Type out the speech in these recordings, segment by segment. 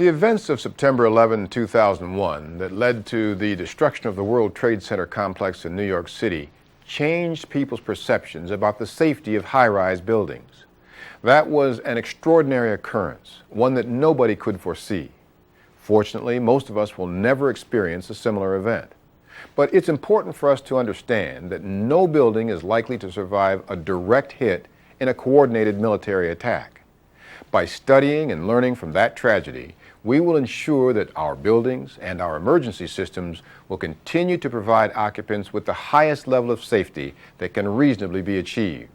The events of September 11, 2001 that led to the destruction of the World Trade Center complex in New York City changed people's perceptions about the safety of high-rise buildings. That was an extraordinary occurrence, one that nobody could foresee. Fortunately, most of us will never experience a similar event. But it's important for us to understand that no building is likely to survive a direct hit in a coordinated military attack. By studying and learning from that tragedy, we will ensure that our buildings and our emergency systems will continue to provide occupants with the highest level of safety that can reasonably be achieved.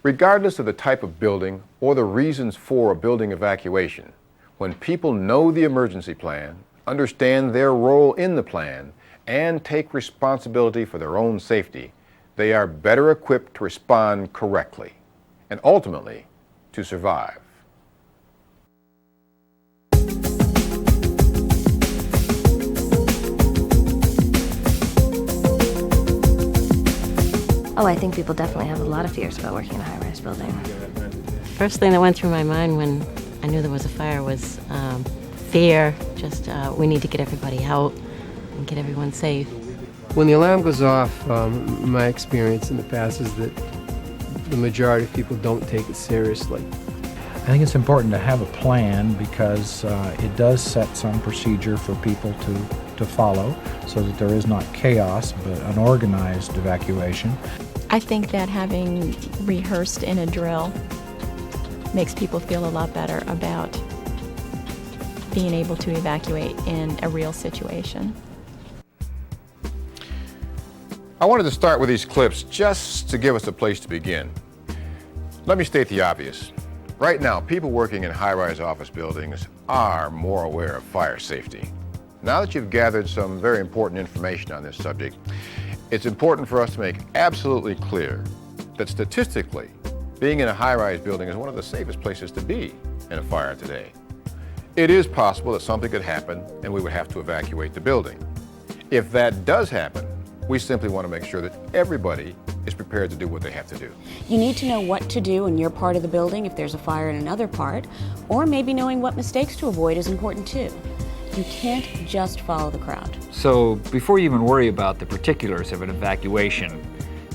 Regardless of the type of building or the reasons for a building evacuation, when people know the emergency plan, understand their role in the plan, and take responsibility for their own safety, they are better equipped to respond correctly and ultimately to survive. Oh, I think people definitely have a lot of fears about working in a high-rise building. First thing that went through my mind when I knew there was a fire was fear, just we need to get everybody out and get everyone safe. When the alarm goes off, my experience in the past is that the majority of people don't take it seriously. I think it's important to have a plan because it does set some procedure for people to follow so that there is not chaos but an organized evacuation. I think that having rehearsed in a drill makes people feel a lot better about being able to evacuate in a real situation. I wanted to start with these clips just to give us a place to begin. Let me state the obvious. Right now, people working in high-rise office buildings are more aware of fire safety. Now that you've gathered some very important information on this subject, it's important for us to make absolutely clear that statistically, being in a high-rise building is one of the safest places to be in a fire today. It is possible that something could happen and we would have to evacuate the building. If that does happen, we simply want to make sure that everybody is prepared to do what they have to do. You need to know what to do in your part of the building if there's a fire in another part, or maybe knowing what mistakes to avoid is important too. You can't just follow the crowd. So before you even worry about the particulars of an evacuation,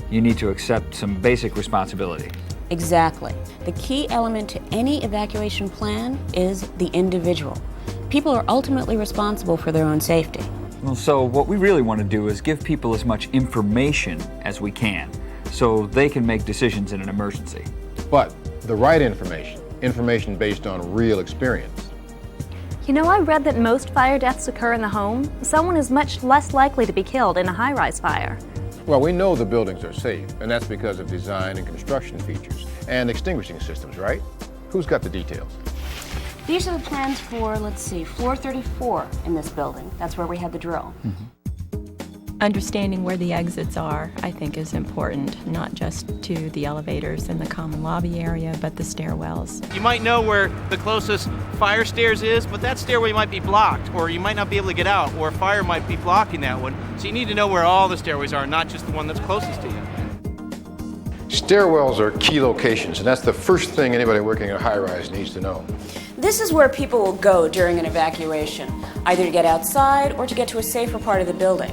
you need to accept some basic responsibility. Exactly. The key element to any evacuation plan is the individual. People are ultimately responsible for their own safety. Well, so what we really want to do is give people as much information as we can so they can make decisions in an emergency. But the right information based on real experience. You know, I read that most fire deaths occur in the home. Someone is much less likely to be killed in a high-rise fire. Well, we know the buildings are safe, and that's because of design and construction features and extinguishing systems, right? Who's got the details? These are the plans for, let's see, floor 34 in this building. That's where we had the drill. Understanding where the exits are, I think, is important, not just to the elevators in the common lobby area, but the stairwells. You might know where the closest fire stairs is, but that stairway might be blocked, or you might not be able to get out, or a fire might be blocking that one. So you need to know where all the stairways are, not just the one that's closest to you. Stairwells are key locations, and that's the first thing anybody working in a high-rise needs to know. This is where people will go during an evacuation, either to get outside or to get to a safer part of the building.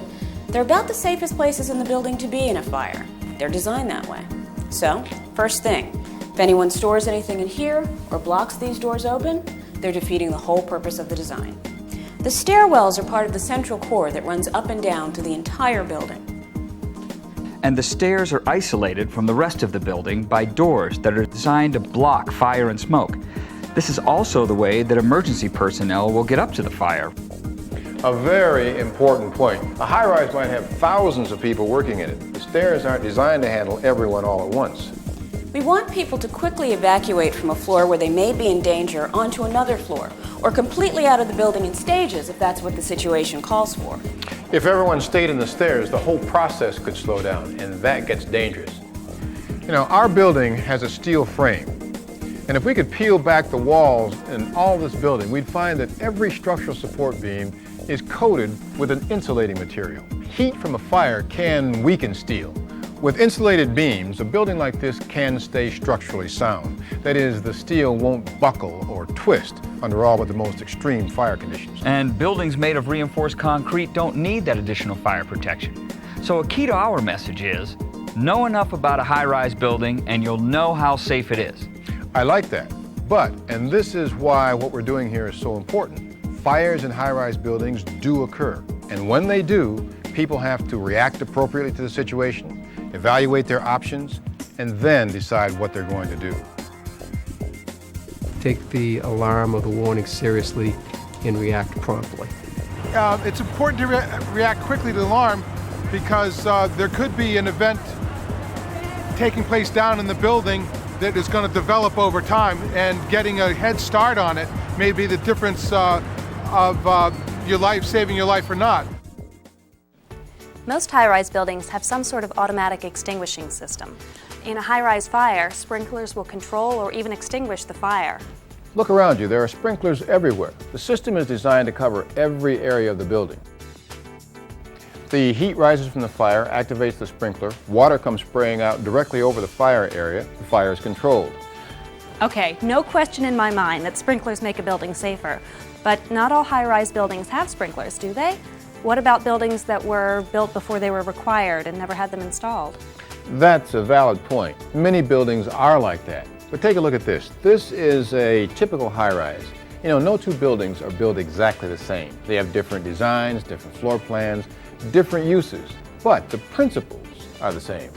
They're about the safest places in the building to be in a fire. They're designed that way. So, first thing, if anyone stores anything in here or blocks these doors open, they're defeating the whole purpose of the design. The stairwells are part of the central core that runs up and down to the entire building. And the stairs are isolated from the rest of the building by doors that are designed to block fire and smoke. This is also the way that emergency personnel will get up to the fire. A very important point. A high-rise might have thousands of people working in it. The stairs aren't designed to handle everyone all at once. We want people to quickly evacuate from a floor where they may be in danger onto another floor, or completely out of the building in stages if that's what the situation calls for. If everyone stayed in the stairs, the whole process could slow down, and that gets dangerous. You know, our building has a steel frame. And if we could peel back the walls in all this building, we'd find that every structural support beam is coated with an insulating material. Heat from a fire can weaken steel. With insulated beams, a building like this can stay structurally sound. That is, the steel won't buckle or twist under all but the most extreme fire conditions. And buildings made of reinforced concrete don't need that additional fire protection. So a key to our message is, know enough about a high-rise building and you'll know how safe it is. I like that. But, and this is why what we're doing here is so important, fires in high-rise buildings do occur. And when they do, people have to react appropriately to the situation, evaluate their options, and then decide what they're going to do. Take the alarm or the warning seriously and react promptly. It's important to react quickly to the alarm because there could be an event taking place down in the building that is going to develop over time, and getting a head start on it may be the difference of your life, saving your life or not. Most high-rise buildings have some sort of automatic extinguishing system. In a high-rise fire, sprinklers will control or even extinguish the fire. Look around you, there are sprinklers everywhere. The system is designed to cover every area of the building. The heat rises from the fire, activates the sprinkler, water comes spraying out directly over the fire area, the fire is controlled. Okay, no question in my mind that sprinklers make a building safer, but not all high-rise buildings have sprinklers, do they? What about buildings that were built before they were required and never had them installed? That's a valid point. Many buildings are like that. But take a look at this. This is a typical high-rise. You know, no two buildings are built exactly the same. They have different designs, different floor plans, different uses, but the principles are the same.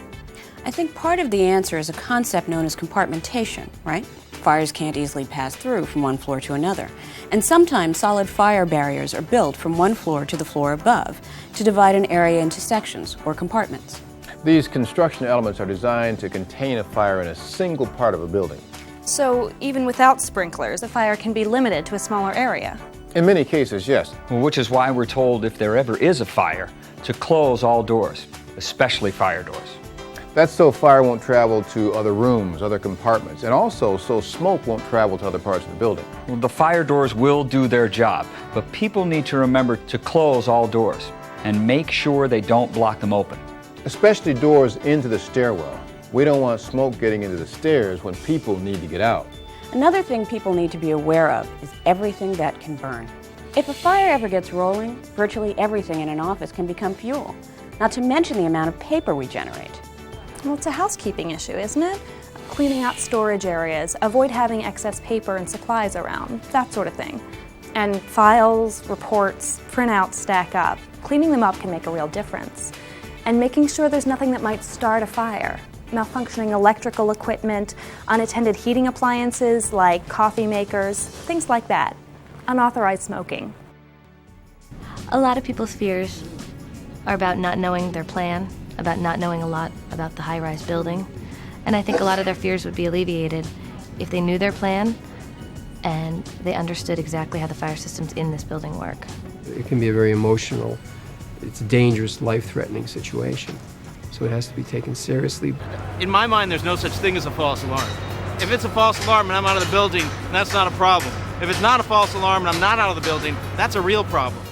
I think part of the answer is a concept known as compartmentation, right? Fires can't easily pass through from one floor to another. And sometimes solid fire barriers are built from one floor to the floor above to divide an area into sections or compartments. These construction elements are designed to contain a fire in a single part of a building. So even without sprinklers, a fire can be limited to a smaller area. In many cases, yes. Which is why we're told if there ever is a fire, to close all doors, especially fire doors. That's so fire won't travel to other rooms, other compartments, and also so smoke won't travel to other parts of the building. Well, the fire doors will do their job, but people need to remember to close all doors and make sure they don't block them open. Especially doors into the stairwell. We don't want smoke getting into the stairs when people need to get out. Another thing people need to be aware of is everything that can burn. If a fire ever gets rolling, virtually everything in an office can become fuel, not to mention the amount of paper we generate. Well, it's a housekeeping issue, isn't it? Cleaning out storage areas, avoid having excess paper and supplies around, that sort of thing. And files, reports, printouts stack up. Cleaning them up can make a real difference. And making sure there's nothing that might start a fire. Malfunctioning electrical equipment, unattended heating appliances like coffee makers, things like that. Unauthorized smoking. A lot of people's fears are about not knowing their plan, about not knowing a lot about the high-rise building. And I think a lot of their fears would be alleviated if they knew their plan and they understood exactly how the fire systems in this building work. It can be a very emotional, it's a dangerous, life-threatening situation. So it has to be taken seriously. In my mind, there's no such thing as a false alarm. If it's a false alarm and I'm out of the building, that's not a problem. If it's not a false alarm and I'm not out of the building, that's a real problem.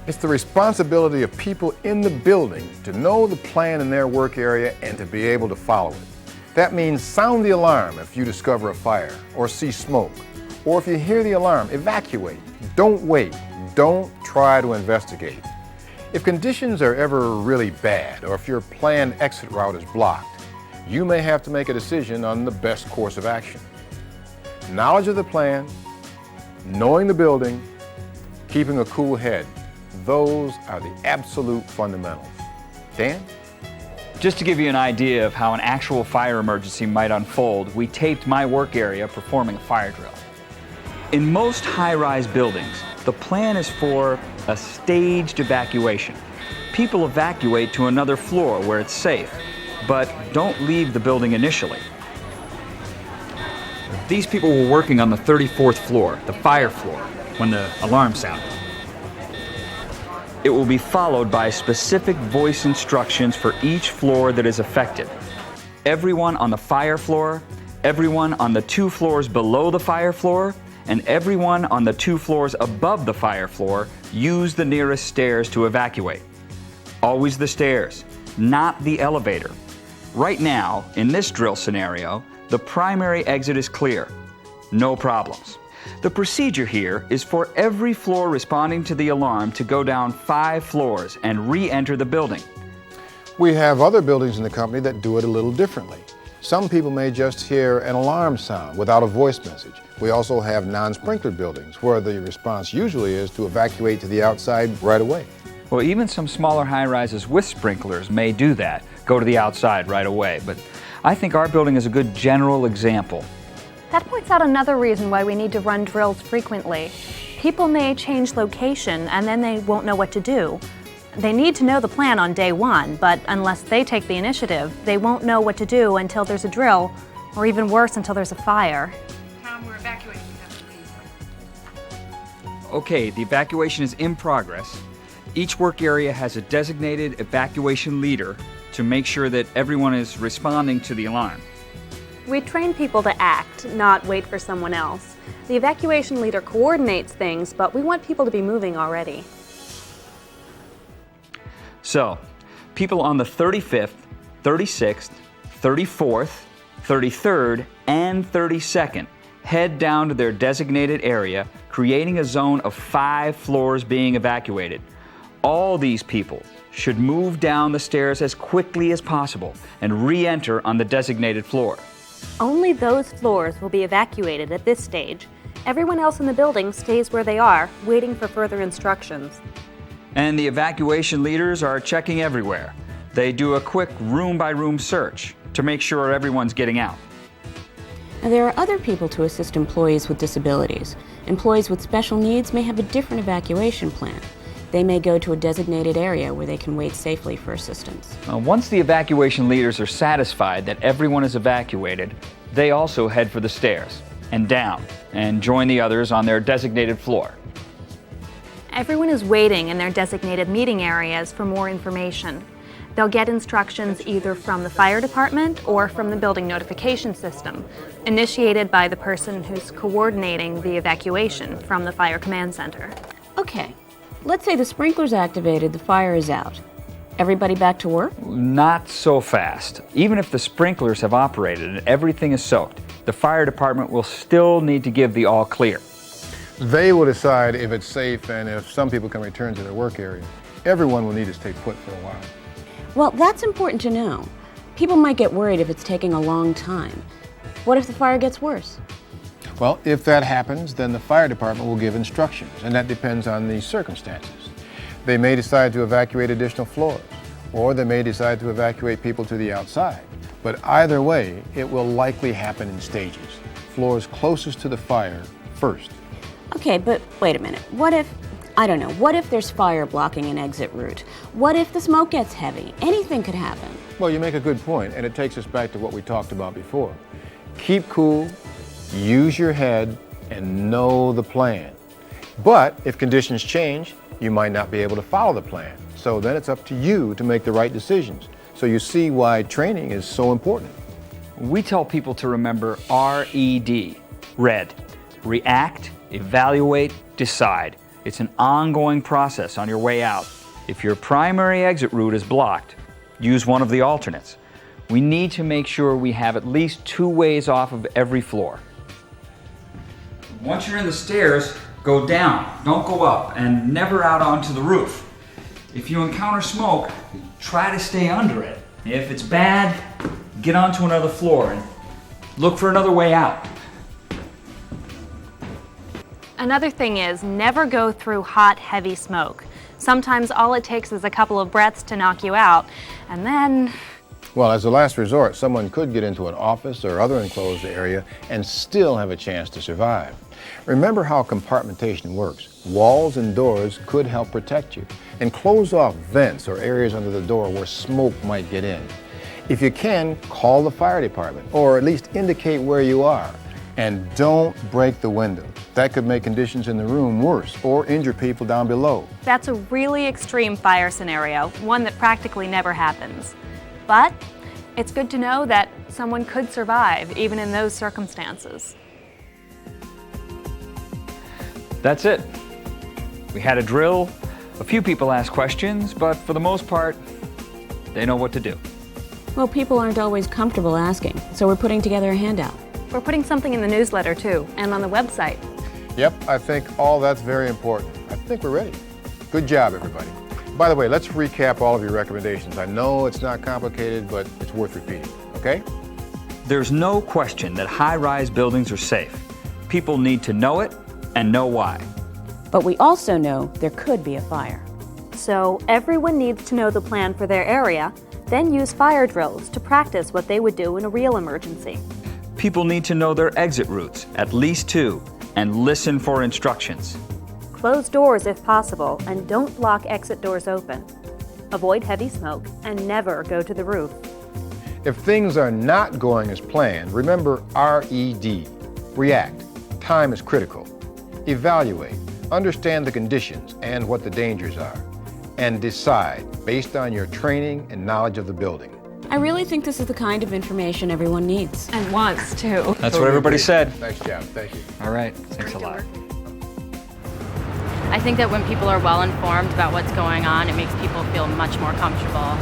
It's the responsibility of people in the building to know the plan in their work area and to be able to follow it. That means sound the alarm if you discover a fire or see smoke. Or if you hear the alarm, evacuate. Don't wait. Don't try to investigate. If conditions are ever really bad, or if your planned exit route is blocked, you may have to make a decision on the best course of action. Knowledge of the plan, knowing the building, keeping a cool head, those are the absolute fundamentals. Dan? Just to give you an idea of how an actual fire emergency might unfold, we taped my work area performing a fire drill. In most high-rise buildings, the plan is for a staged evacuation. People evacuate to another floor where it's safe, but don't leave the building initially. These people were working on the 34th floor, the fire floor, when the alarm sounded. It will be followed by specific voice instructions for each floor that is affected. Everyone on the fire floor, everyone on the 2 floors below the fire floor, and everyone on the 2 floors above the fire floor use the nearest stairs to evacuate. Always the stairs, not the elevator. Right now, in this drill scenario, the primary exit is clear. no problems. The procedure here is for every floor responding to the alarm to go down 5 floors and re-enter the building. We have other buildings in the company that do it a little differently. Some people may just hear an alarm sound without a voice message. We also have non-sprinkler buildings where the response usually is to evacuate to the outside right away. Well, even some smaller high-rises with sprinklers may do that, go to the outside right away, but I think our building is a good general example. That points out another reason why we need to run drills frequently. People may change location and then they won't know what to do. They need to know the plan on day one, but unless they take the initiative, they won't know what to do until there's a drill, or even worse, until there's a fire. Tom, we're evacuating. Okay, the evacuation is in progress. Each work area has a designated evacuation leader to make sure that everyone is responding to the alarm. We train people to act, not wait for someone else. The evacuation leader coordinates things, but we want people to be moving already. So, people on the 35th, 36th, 34th, 33rd, and 32nd head down to their designated area, creating a zone of 5 floors being evacuated. All these people should move down the stairs as quickly as possible and re-enter on the designated floor. Only those floors will be evacuated at this stage. Everyone else in the building stays where they are, waiting for further instructions. And the evacuation leaders are checking everywhere. They do a quick room-by-room search to make sure everyone's getting out. Now, there are other people to assist employees with disabilities. Employees with special needs may have a different evacuation plan. They may go to a designated area where they can wait safely for assistance. Once the evacuation leaders are satisfied that everyone is evacuated, they also head for the stairs and down and join the others on their designated floor. Everyone is waiting in their designated meeting areas for more information. They'll get instructions either from the fire department or from the building notification system, initiated by the person who's coordinating the evacuation from the fire command center. Okay, let's say the sprinkler's activated, the fire is out. Everybody back to work? Not so fast. Even if the sprinklers have operated and everything is soaked, the fire department will still need to give the all clear. They will decide if it's safe and if some people can return to their work area. Everyone will need to stay put for a while. Well, that's important to know. People might get worried if it's taking a long time. What if the fire gets worse? Well, if that happens, then the fire department will give instructions, and that depends on the circumstances. They may decide to evacuate additional floors, or they may decide to evacuate people to the outside. But either way, it will likely happen in stages. Floors closest to the fire first. Okay, but wait a minute. What if there's fire blocking an exit route? What if the smoke gets heavy? Anything could happen. Well, you make a good point, and it takes us back to what we talked about before. Keep cool, use your head, and know the plan. But if conditions change, you might not be able to follow the plan. So then it's up to you to make the right decisions. So you see why training is so important. We tell people to remember RED, RED, react, evaluate, decide. It's an ongoing process on your way out. If your primary exit route is blocked, use one of the alternates. We need to make sure we have at least 2 ways off of every floor. Once you're in the stairs, go down, don't go up, and never out onto the roof. If you encounter smoke, try to stay under it. If it's bad, get onto another floor and look for another way out. Another thing is, never go through hot, heavy smoke. Sometimes all it takes is a couple of breaths to knock you out, and then... Well, as a last resort, someone could get into an office or other enclosed area and still have a chance to survive. Remember how compartmentation works. Walls and doors could help protect you, and close off vents or areas under the door where smoke might get in. If you can, call the fire department, or at least indicate where you are. And don't break the windows. That could make conditions in the room worse or injure people down below. That's a really extreme fire scenario, one that practically never happens. But it's good to know that someone could survive even in those circumstances. That's it. We had a drill, a few people asked questions, but for the most part, they know what to do. Well, people aren't always comfortable asking, so we're putting together a handout. We're putting something in the newsletter too, and on the website. Yep, I think all that's very important. I think we're ready. Good job, everybody. By the way, let's recap all of your recommendations. I know it's not complicated, but it's worth repeating, okay? There's no question that high-rise buildings are safe. People need to know it and know why. But we also know there could be a fire. So everyone needs to know the plan for their area, then use fire drills to practice what they would do in a real emergency. People need to know their exit routes, at least 2, and listen for instructions. Close doors if possible, and don't block exit doors open. Avoid heavy smoke, and never go to the roof. If things are not going as planned, remember RED. React. Time is critical. Evaluate. Understand the conditions and what the dangers are. And decide based on your training and knowledge of the building. I really think this is the kind of information everyone needs. And wants to. That's what everybody said. Nice job. Thank you. All right, thanks a lot. I think that when people are well informed about what's going on, it makes people feel much more comfortable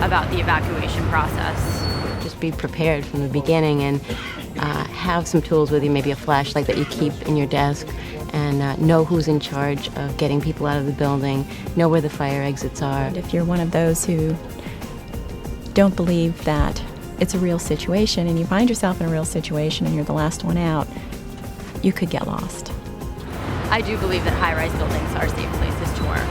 about the evacuation process. Just be prepared from the beginning and have some tools with you, maybe a flashlight that you keep in your desk, and know who's in charge of getting people out of the building, know where the fire exits are. And if you're one of those who don't believe that it's a real situation and you find yourself in a real situation and you're the last one out, you could get lost. I do believe that high-rise buildings are safe places to work.